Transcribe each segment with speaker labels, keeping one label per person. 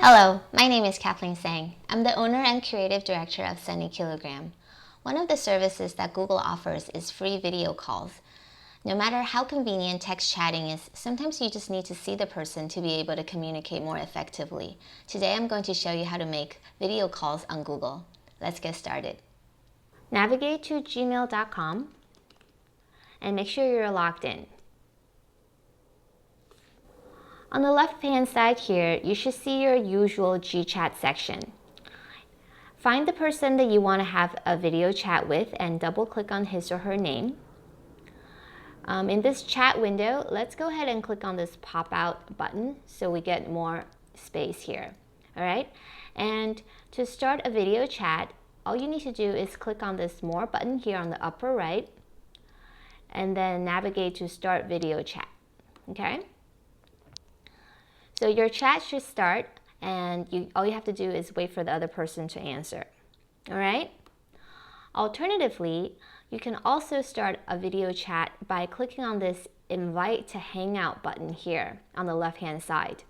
Speaker 1: Hello, my name is Cathleen Tseng. I'm the owner and creative director of Sunny Kilogram. One of the services that Google offers is free video calls. No matter how convenient text chatting is, sometimes you just need to see the person to be able to communicate more effectively. Today I'm going to show you how to make video calls on Google. Let's get started. Navigate to gmail.com and make sure you're logged in. On the left-hand side here, you should see your usual GChat section. Find the person that you want to have a video chat with and double-click on his or her name. In this chat window, let's go ahead and click on this pop-out button so we get more space here. All right, and to start a video chat, all you need to do is click on this More button here on the upper right, and then navigate to Start Video Chat. Okay. So your chat should start, and all you have to do is wait for the other person to answer. All right? Alternatively, you can also start a video chat by clicking on this Invite to Hangout button here on the left-hand side.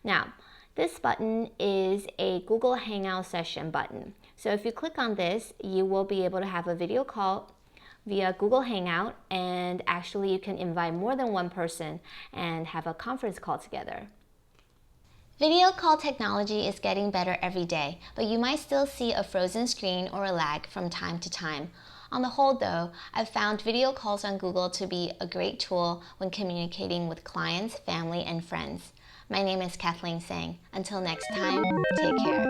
Speaker 1: Now, this button is a Google Hangout session button. So if you click on this, you will be able to have a video call via Google Hangout, and actually you can invite more than one person and have a conference call together. Video call technology is getting better every day, but you might still see a frozen screen or a lag from time to time. On the whole though, I've found video calls on Google to be a great tool when communicating with clients, family, and friends. My name is Cathleen Tseng. Until next time, take care.